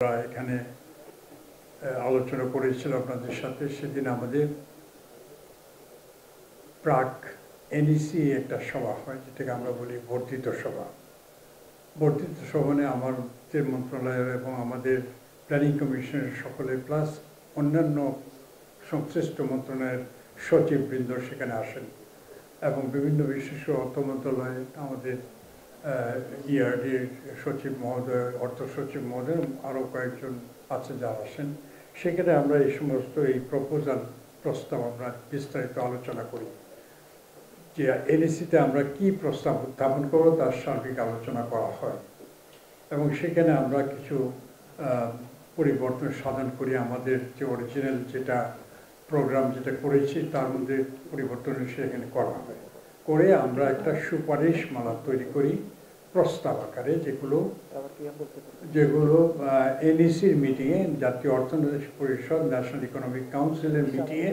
আমরা এখানে আলোচনা করেছিলাম আপনাদের সাথে। সেদিন আমাদের প্রাক এনইসি একটা সভা হয়, যেটাকে আমরা বলি বর্ধিত সভা। বর্ধিত সভানে আমাদের মন্ত্রণালয়ের এবং আমাদের প্ল্যানিং কমিশনের সকলে প্লাস অন্যান্য সংশ্লিষ্ট মন্ত্রণালয়ের সচিববৃন্দ সেখানে আসেন এবং বিভিন্ন বিশেষ অর্থ মন্ত্রণালয়ে আমাদের ইআরডির সচিব মহোদয়, অর্থ সচিব মহোদয়, আরও কয়েকজন আছে যারা আসেন। সেখানে আমরা এই সমস্ত প্রস্তাব আমরা বিস্তারিত আলোচনা করি যে এনইসিতে আমরা কি প্রস্তাব উত্থাপন করবো তার সার্বিক আলোচনা করা হয় এবং সেখানে আমরা কিছু পরিবর্তন সাধন করি। আমাদের যে অরিজিনাল যেটা প্রোগ্রাম যেটা করেছি তার মধ্যে পরিবর্তন সেখানে করা হয়, করে আমরা একটা সুপারিশমালা তৈরি করি প্রস্তাব আকারে, যেগুলো এনইসির মিটিংয়ে, জাতীয় অর্থনৈতিক পরিষদ, ন্যাশনাল ইকোনমিক কাউন্সিলের মিটিংয়ে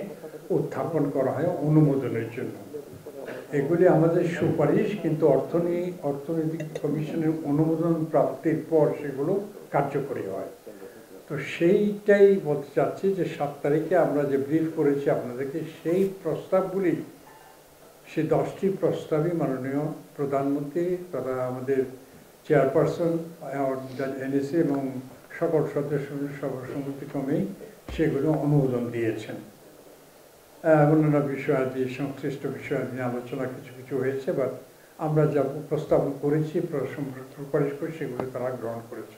উত্থাপন করা হয় অনুমোদনের জন্য। এগুলি আমাদের সুপারিশ, কিন্তু অর্থনৈতিক কমিশনের অনুমোদন প্রাপ্তির পর সেগুলো কার্যকরী হয়। তো সেইটাই বলতে চাচ্ছি যে 7 তারিখে আমরা যে ব্রিফ করেছি আপনাদেরকে, সেই প্রস্তাবগুলি, সেই 10টি প্রস্তাবই মাননীয় প্রধানমন্ত্রী তথা আমাদের চেয়ারপারসন এনইসি এবং সকল সদস্যদের সর্বসম্মতিক্রমেই সেগুলো অনুমোদন দিয়েছেন। অন্যান্য বিষয়াদি, সংশ্লিষ্ট বিষয়াদি নিয়ে আলোচনা কিছু হয়েছে, বাট আমরা যা উপস্থাপন করেছি, সুপারিশ করে সেগুলো তারা গ্রহণ করেছে।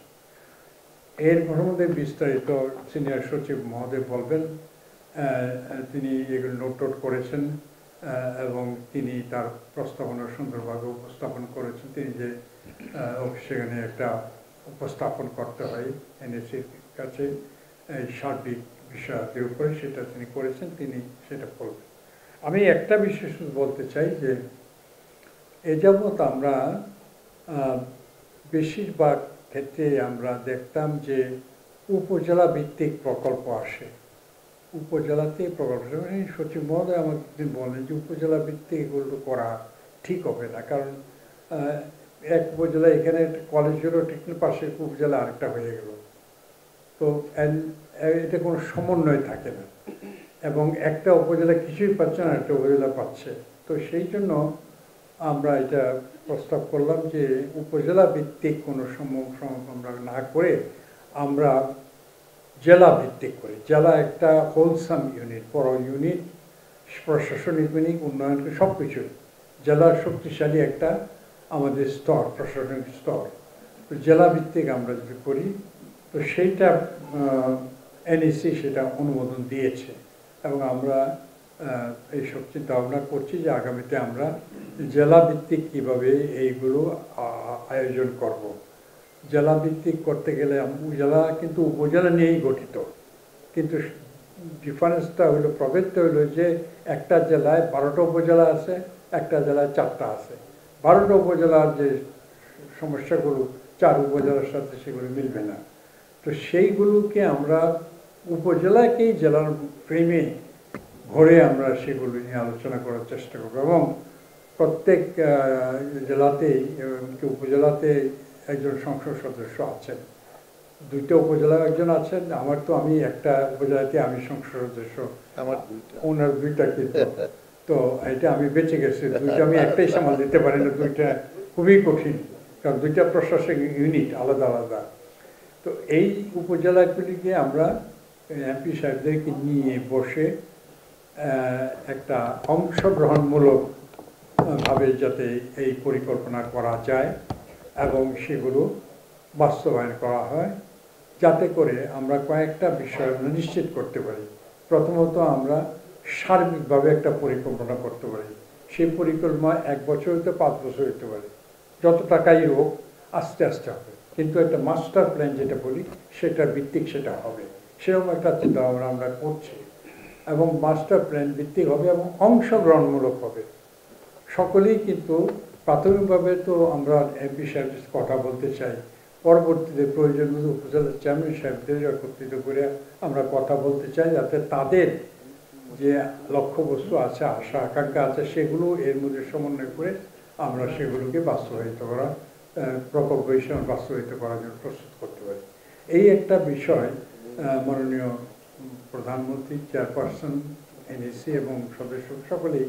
এর মধ্যে বিস্তারিত সিনিয়র সচিব মহোদয় বলবেন। তিনি এগুলো নোট করেছেন এবং তিনি তার প্রস্তাবনা সুন্দরভাবে উপস্থাপন করেছেন। তিনি যে সেখানে একটা উপস্থাপন করতে হয় এনএসির কাছে এই সার্বিক বিষয়াদের উপরে, সেটা তিনি করেছেন, তিনি সেটা বলবেন। আমি একটা বিষয় শুধু বলতে চাই যে এ যাবৎ আমরা বেশিরভাগ ক্ষেত্রে আমরা দেখতাম যে উপজেলা ভিত্তিক প্রকল্প আসে, উপজেলাতে প্রকল্প। সচিব মহোদয় আমাকে একদিন বলেন যে উপজেলা ভিত্তিক এগুলো করা ঠিক হবে না, কারণ এক উপজেলা এখানে একটা কলেজ হলো, ঠিক পাশের উপজেলা আরেকটা হয়ে গেল, তো এটা কোনো সমন্বয় থাকে না এবং একটা উপজেলা কিছুই পাচ্ছে না, একটা উপজেলা পাচ্ছে। তো সেই জন্য আমরা এটা প্রস্তাব করলাম যে উপজেলা ভিত্তিক কোনো আমরা না করে আমরা জেলা ভিত্তিক করি। জেলা একটা হোলসাম ইউনিট, বড় ইউনিট, প্রশাসনিক ইউনিট, উন্নয়ন, সব কিছু জেলার শক্তিশালী একটা আমাদের স্তর, প্রশাসনিক স্তর। তো জেলা ভিত্তিক আমরা যদি করি, তো সেইটা এনইসি সেটা অনুমোদন দিয়েছে এবং আমরা এইসব চিন্তা ভাবনা করছি যে আগামীতে আমরা জেলা ভিত্তিক কীভাবে এইগুলো আয়োজন করব। জেলা ভিত্তিক করতে গেলে জেলা কিন্তু উপজেলা নিয়েই গঠিত, কিন্তু ডিফারেন্সটা হলো, প্রভেদটা হলো যে একটা জেলায় 12টা উপজেলা আছে, একটা জেলায় 4টা আছে। 12টা উপজেলার যে সমস্যাগুলো 4 উপজেলার সাথে সেগুলো মিলবে না। তো সেইগুলোকে আমরা উপজেলাকেই জেলার ফ্রেমে ঘরে আমরা সেগুলো নিয়ে আলোচনা করার চেষ্টা করব এবং প্রত্যেক জেলাতেই, উপজেলাতে একজন সংসদ সদস্য আছেন, 2টা উপজেলা একজন আছেন। আমি একটা উপজেলাতে আমি সংসদ সদস্য, ওনার 2টা, কিন্তু তো এটা আমি বেঁচে গেছি। 2টা আমি একটাই সামাল দিতে পারি না, 2টা খুবই কঠিন, কারণ 2টা প্রশাসনিক ইউনিট আলাদা আলাদা। তো এই উপজেলাগুলিকে আমরা এমপি সাহেবদেরকে নিয়ে বসে একটা অংশগ্রহণমূলক ভাবে যাতে এই পরিকল্পনা করা যায় এবং সেগুলো বাস্তবায়ন করা হয়, যাতে করে আমরা কয়েকটা বিষয় নিশ্চিত করতে পারি। প্রথমত আমরা সার্বিকভাবে একটা পরিকল্পনা করতে পারি। সেই পরিকল্পনা 1 বছর হতে 5 বছর হতে পারে, যত টাকাই হোক আস্তে আস্তে হবে, কিন্তু একটা মাস্টার প্ল্যান যেটা বলি সেটার ভিত্তিক সেটা হবে, সেরকম একটা চিন্তা ভাবনা আমরা করছি। এবং মাস্টার প্ল্যান ভিত্তিক হবে এবং অংশগ্রহণমূলক হবে। সকলেই কিন্তু প্রাথমিকভাবে তো আমরা এমপি সাহেবদের কথা বলতে চাই, পরবর্তীতে প্রয়োজন মতো উপজেলার চেয়ারম্যান সাহেবদের একত্রিত করে আমরা কথা বলতে চাই, যাতে তাদের যে লক্ষ্যবস্তু আছে, আশা আকাঙ্ক্ষা আছে, সেগুলো এর মধ্যে সমন্বয় করে আমরা সেগুলোকে বাস্তবায়িত করা, প্রকল্প হিসেবে বাস্তবায়িত করার জন্য প্রস্তুত করতে পারি। এই একটা বিষয় মাননীয় প্রধানমন্ত্রী, চেয়ারপারসন, এনইসি এবং সদস্য সকলেই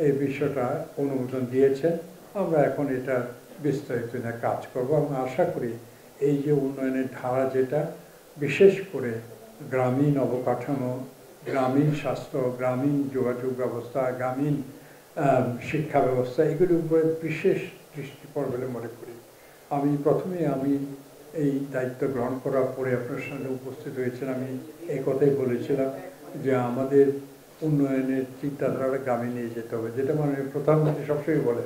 এই বিষয়টা অনুমোদন দিয়েছেন। আমরা এখন এটা বিস্তারিত নিয়ে কাজ করব এবং আশা করি এই যে উন্নয়নের ধারা, যেটা বিশেষ করে গ্রামীণ অবকাঠামো, গ্রামীণ স্বাস্থ্য, গ্রামীণ যোগাযোগ ব্যবস্থা, গ্রামীণ শিক্ষা ব্যবস্থা, এগুলির উপরে বিশেষ দৃষ্টি পড়বে বলে মনে করি। আমি এই দায়িত্ব গ্রহণ করার পরে আপনার সঙ্গে উপস্থিত হয়েছেন, আমি এই কথাই বলেছিলাম যে আমাদের উন্নয়নের চিন্তাধারাটা গ্রামে নিয়ে যেতে হবে, যেটা মাননীয় প্রধানমন্ত্রী সবসময় বলে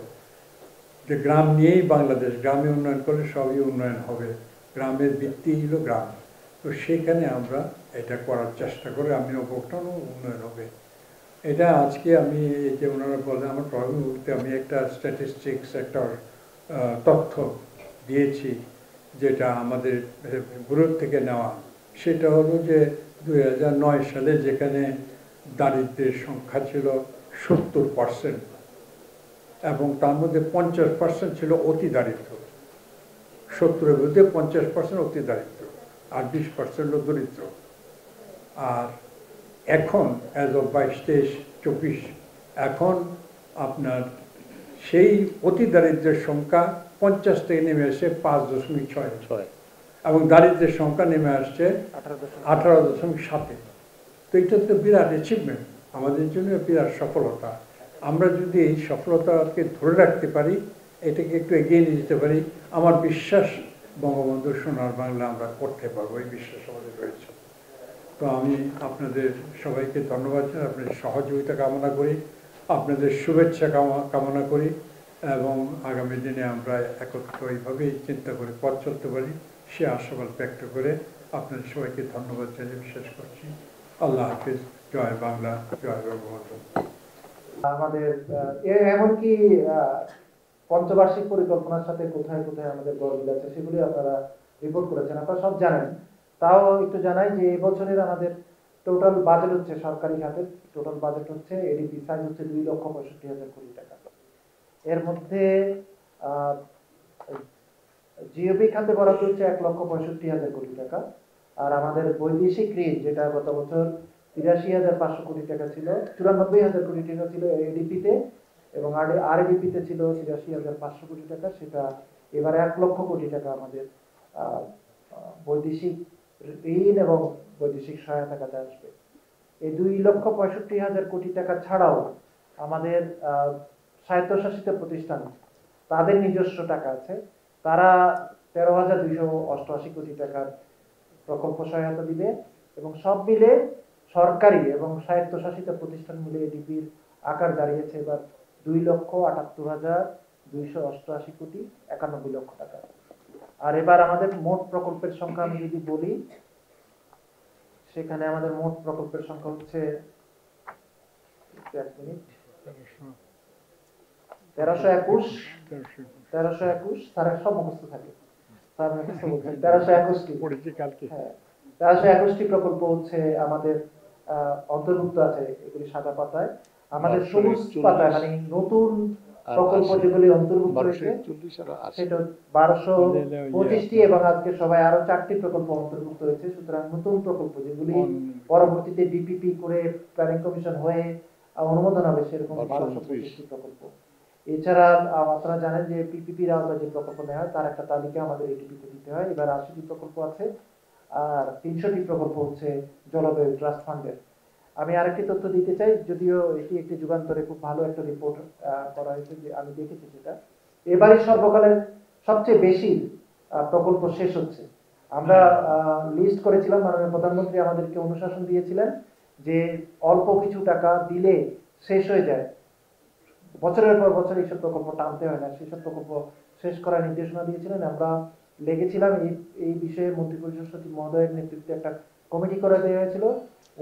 যে গ্রাম নিয়েই বাংলাদেশ, গ্রামে উন্নয়ন করলে সবই উন্নয়ন হবে, গ্রামের ভিত্তি হলো গ্রাম। তো সেখানে আমরা এটা করার চেষ্টা করে আমি অবকাঠামো উন্নয়ন হবে। এটা আজকে আমি এই যে ওনারা বলেন, আমার প্রভাবিত আমি একটা স্ট্যাটিস্টিক্স, একটা তথ্য দিয়েছি যেটা আমাদের ব্যুরো থেকে নেওয়া। সেটা হলো যে 2009 সালে যেখানে দারিদ্র্যের সংখ্যা ছিল 70% এবং তার মধ্যে 50% ছিল অতি দারিদ্র। 70-এর মধ্যে 50% অতি দারিদ্র আর 20% হলো দরিদ্র। আর এখন অ্যাজ অফ 22-23-24 এখন আপনার সেই অতি দারিদ্র্যের সংখ্যা 50 থেকে নেমে এসে 5.6 এবং দারিদ্র্যের সংখ্যা নেমে আসছে 18.7। তো এটা তো বিরাট অ্যাচিভমেন্ট, আমাদের জন্য বিরাট সফলতা। আমরা যদি এই সফলতাকে ধরে রাখতে পারি, এটাকে একটু এগিয়ে নিয়ে যেতে পারি, আমার বিশ্বাস বঙ্গবন্ধু সোনার বাংলা আমরা করতে পারবো, এই বিশ্বাস আমাদের রয়েছে। তো আমি আপনাদের সবাইকে ধন্যবাদ জানাই, আপনাদের সহযোগিতা কামনা করি, আপনাদের শুভেচ্ছা কামনা করি এবং আগামী দিনে আমরা একত্র এইভাবেই চিন্তা করে পথ চলতে পারি সে আশাবাদ ব্যক্ত করে আপনাদের সবাইকে ধন্যবাদ জানিয়ে বিশ্বাস করছি। আল্লাহ হাফিজ। জয় বাংলা, জয় বঙ্গবন্ধু। আমাদের এমনকি পঞ্চবার্ষিক পরিকল্পনার সাথে কোথায় কোথায় আমাদের গড়মিল আছে সেগুলি আপনারা রিপোর্ট করেছেন, আপনারা সব জানেন। তাও একটু জানাই যে এবছরের আমাদের টোটাল বাজেট হচ্ছে, সরকারি খাতের টোটাল বাজেট হচ্ছে, এডিপি সাইজ হচ্ছে 2,65,000 কোটি টাকা। এর মধ্যে জিওপি খাতে বরাদ্দ হচ্ছে 1,65,000 কোটি টাকা। আর আমাদের বৈদেশিক ঋণ, যেটা গত বছর 83,500 কোটি টাকা ছিল, 94,000 কোটি টাকা ছিল এডিপিতে, এবং আরডিপিতে ছিল 83,500 কোটি টাকা, সেটা এবার 1 লক্ষ কোটি টাকা আমাদের বৈদেশিক ঋণ এবং বৈদেশিক সহায়তা কাজে আসবে। এই 2,65,000 কোটি টাকা ছাড়াও আমাদের স্বায়ত্তশাসিত প্রতিষ্ঠান, তাদের নিজস্ব টাকা আছে, তারা 13,288 কোটি টাকার প্রকল্প সহায়তা দিবে এবং সব মিলে সরকারি এবং স্বায়ত্তশাসিত প্রতিষ্ঠান মিলে এডিপির আকার দাঁড়িয়েছে এবার 2,78,288 কোটি 91 লক্ষ টাকা। আর এবার আমাদের মোট প্রকল্পের সংখ্যা আমি যদি বলি, সেখানে আমাদের মোট প্রকল্পের সংখ্যা হচ্ছে 1321 তার সব মুখস্থ থাকে, 1321টি প্রকল্প হচ্ছে আমাদের অন্তর্ভুক্ত আছে। এগুলি সাদা পাতায়, আমাদের সবুজ পাতায় মানে নতুন প্রকল্প যেগুলি অন্তর্ভুক্ত হয়েছে সেটা 1225টি এবং আজকে সবাই আরো 4টি প্রকল্প অন্তর্ভুক্ত হয়েছে। সুতরাং নতুন প্রকল্প যেগুলি পরবর্তীতে ডিপিপি করে প্ল্যানিং কমিশন হয়ে অনুমোদন হবে, সেরকম 1225টি প্রকল্প। এছাড়া আপনারা জানেন যে পিপিপির আওতায় যে প্রকল্প নেওয়া হয় তার একটা তালিকা আমাদের এডিপিতে দিতে হয়। এবার 80টি প্রকল্প আছে আর 300টি প্রকল্প হচ্ছে জলবায়ু ট্রাস্ট ফান্ডের। আমি আরেকটি তথ্য দিতে চাই, যদিও এটি একটি যুগান্তরে খুব ভালো একটা রিপোর্ট করা হয়েছে, যে আমি দেখেছি যেটা এবারই সর্বকালের সবচেয়ে বেশি প্রকল্প শেষ হচ্ছে। আমরা লিস্ট করেছিলাম, মাননীয় প্রধানমন্ত্রী আমাদেরকে অনুশাসন দিয়েছিলেন যে অল্প কিছু টাকা দিলে শেষ হয়ে যায়, বছরের পর বছর এইসব প্রকল্প টানতে হয় না, সেসব প্রকল্প শেষ করার নির্দেশনা দিয়েছিলেন। আমরা লেগেছিলাম এই বিষয়ে মন্ত্রিপরিষদ সচিব মহোদয়ের নেতৃত্বে একটা কমিটি করে দেওয়া হয়েছিল,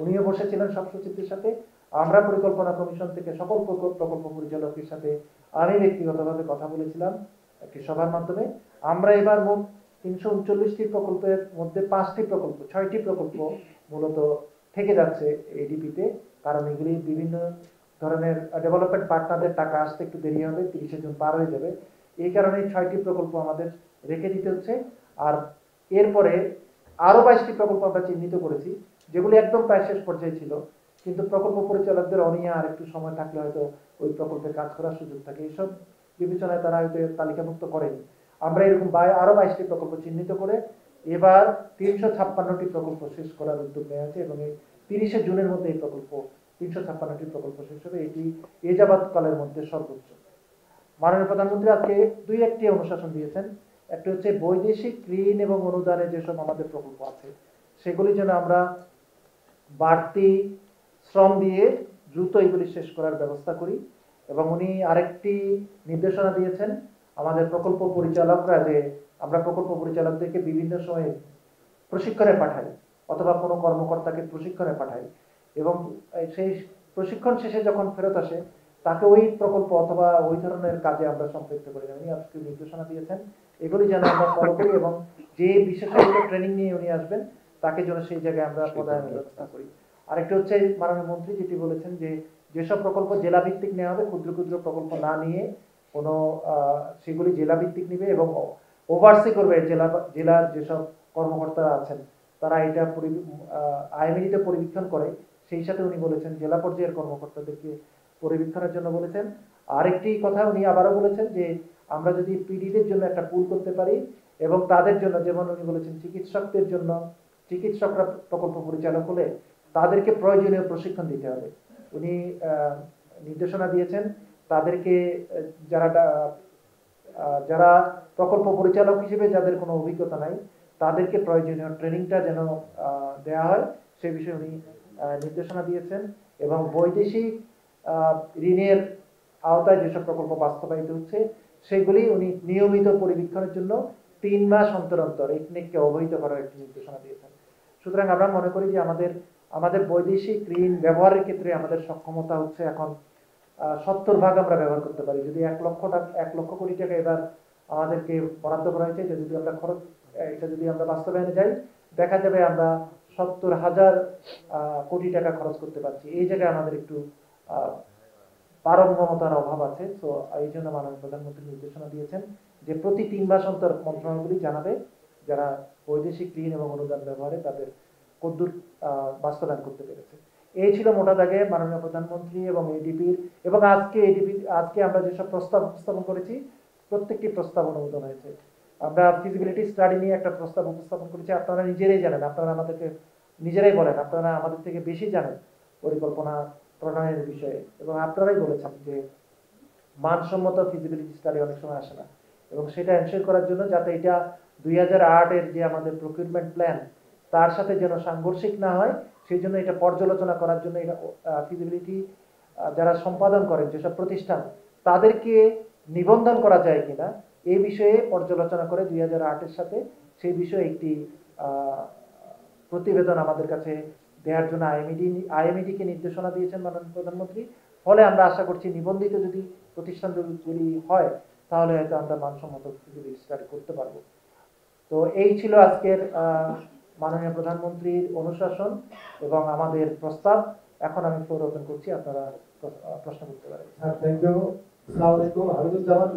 উনিও বসেছিলেন সব সচিবদের সাথে। আমরা পরিকল্পনা কমিশন থেকে সকল প্রকল্প পরিচালকের সাথে আমি ব্যক্তিগতভাবে কথা বলেছিলাম একটি সভার মাধ্যমে। আমরা এবার মোট 339টি প্রকল্পের মধ্যে 6টি প্রকল্প মূলত থেকে যাচ্ছে এডিপিতে, কারণ এগুলি বিভিন্ন ধরনের ডেভেলপমেন্ট পার্টনারদের টাকা আসতে একটু দেরি হবে, 30 জুন পার হয়ে যাবে, এই কারণে 6টি প্রকল্প আমাদের রেখে দিতে হচ্ছে। আর এরপরে আরো 22টি প্রকল্প আমরা চিহ্নিত করেছি, যেগুলি একদম প্রায় শেষ পর্যায়ে ছিল, কিন্তু প্রকল্প পরিচালকদের অনিয়া আর একটু সময় থাকলে হয়তো ওই প্রকল্পে কাজ করার সুযোগ থাকে, এইসব বিবেচনায় তারা হয়তো তালিকাভুক্ত করেনি। আমরা এরকম আরো 22টি প্রকল্প চিহ্নিত করে এবার 356টি প্রকল্প শেষ করার উদ্যোগ নেওয়া আছে, এবং এই 30শে জুনের মধ্যে এই প্রকল্প 356টি প্রকল্প শেষ হবে। এটি এ যাবৎকালের মধ্যে সর্বোচ্চ। মাননীয় প্রধানমন্ত্রী আজকে দুই একটি অনুশাসন দিয়েছেন। একটি হচ্ছে বৈদেশিক ঋণ এবং অনুদানে যেসব আমাদের প্রকল্প আছে সেগুলি যেন আমরা বাড়তি শ্রম দিয়ে দ্রুত এগুলি শেষ করার ব্যবস্থা করি, এবং উনি আরেকটি নির্দেশনা দিয়েছেন আমাদের প্রকল্প পরিচালকরা, যে আমরা প্রকল্প পরিচালকদেরকে বিভিন্ন সময়ে প্রশিক্ষণে পাঠাই অথবা কোনো কর্মকর্তাকে প্রশিক্ষণে পাঠাই, এবং সেই প্রশিক্ষণ শেষে যখন ফেরত আসে তাকে ওই প্রকল্প অথবা ওই ধরনের কাজে আমরা সম্পৃক্ত করি না। উনি আজকে নির্দেশনা দিয়েছেন এগুলি যেন আমরা ফলো করি, এবং যে বিশেষজ্ঞ ট্রেনিং নিয়ে উনি আসবেন তাকে যেন সেই জায়গায় আমরা পদায়নের ব্যবস্থা করি। আরেকটি হচ্ছে মাননীয় মন্ত্রী যেটি বলেছেন যে যেসব প্রকল্প জেলা ভিত্তিক নেওয়া হবে, ক্ষুদ্র ক্ষুদ্র প্রকল্প না নিয়ে কোনো সেগুলি জেলা ভিত্তিক নিবে এবং ওভারসি করবে জেলার যেসব কর্মকর্তারা আছেন তারা এটা আইএমইতে পরিবীক্ষণ করে। সেই সাথে উনি বলেছেন জেলা পর্যায়ের কর্মকর্তাদেরকে পরিবীক্ষণের জন্য বলেছেন। আরেকটি কথা উনি আবারও বলেছেন যে আমরা যদি পিডিদের জন্য একটা পুল করতে পারি, এবং তাদের জন্য যেমন উনি বলেছেন চিকিৎসকদের জন্য, চিকিৎসকরা প্রকল্প পরিচালক হলে তাদেরকে প্রয়োজনীয় প্রশিক্ষণ দিতে হবে। উনি নির্দেশনা দিয়েছেন তাদেরকে যারা প্রকল্প পরিচালক হিসেবে যাদের কোনো অভিজ্ঞতা নাই তাদেরকে প্রয়োজনীয় ট্রেনিংটা যেন দেওয়া হয় সে বিষয়ে উনি নির্দেশনা দিয়েছেন। এবং বৈদেশিক ঋণের আওতায় যেসব প্রকল্প বাস্তবায়িত হচ্ছে সেগুলি উনি নিয়মিত পরিবীক্ষণের জন্য 3 মাস অন্তর অন্তর ইকনেককে অবহিত করার একটি নির্দেশনা দিয়েছেন। সুতরাং আমরা মনে করি যে আমাদের বৈদেশিক ঋণ ব্যবহারের ক্ষেত্রে আমাদের সক্ষমতা হচ্ছে এখন 70% আমরা ব্যবহার করতে পারি। যদি 1 লক্ষ কোটি টাকা এবার আমাদেরকে বরাদ্দ করা হয়েছে, এটা যদি আমরা বাস্তবায়নে যাই দেখা যাবে আমরা 70,000 কোটি টাকা খরচ করতে পারছি। এই জায়গায় আমাদের একটু পারঙ্গমতার অভাব আছে। তো এই জন্য মাননীয় প্রধানমন্ত্রী নির্দেশনা দিয়েছেন যে প্রতি 3 মাস অন্তর মন্ত্রণালয়গুলি জানাবে যারা বৈদেশিক ঋণ এবং অনুদান ব্যবহারে তাদের কদ্দূর বাস্তবায়ন করতে পেরেছে। এই ছিল মোটা দাগে মাননীয় প্রধানমন্ত্রী এবং এডিপির, এবং আজকে আমরা যেসব প্রস্তাব উপস্থাপন করেছি প্রত্যেকটি প্রস্তাব অনুমোদন হয়েছে। আমরা ফিজিবিলিটি স্টাডি নিয়ে একটা প্রস্তাব উপস্থাপন করেছি। আপনারা নিজেরাই জানেন, আপনারা আমাদেরকে নিজেরাই বলেন আপনারা আমাদের থেকে বেশি জানেন পরিকল্পনা প্রণয়নের বিষয়ে, এবং আপনারাই বলেছেন যে মানসম্মত ফিজিবিলিটি স্টাডি অনেক সময় আসে না, এবং সেটা এনশিওর করার জন্য যাতে এটা 2008 এর যে আমাদের প্রকিউরমেন্ট প্ল্যান তার সাথে যেন সাংঘর্ষিক না হয় সেই জন্য এটা পর্যালোচনা করার জন্য এটা ফিজিবিলিটি যারা সম্পাদন করেন যেসব প্রতিষ্ঠান তাদেরকে নিবন্ধন করা যায় কিনা এই বিষয়ে পর্যালোচনা করে 2008 এর সাথে সেই বিষয়ে একটি প্রতিবেদন আমাদের কাছে দেওয়ার জন্য আইএমইডিকে নির্দেশনা দিয়েছেন মাননীয় প্রধানমন্ত্রী। ফলে আমরা আশা করছি নিবন্ধিত যদি প্রতিষ্ঠানগুলি হয় তাহলে হয়তো আমরা মানসম্মত ফিজিবিলিটি স্টাডি করতে পারবো। তো এই ছিল আজকের মাননীয় প্রধানমন্ত্রীর অনুশাসন এবং আমাদের প্রস্তাব। এখন আমি ফ্লোর ওপেন করছি, আপনারা প্রশ্ন করতে পারেন। Thank you. আসসালামু আলাইকুম। হামিদুজ্জামান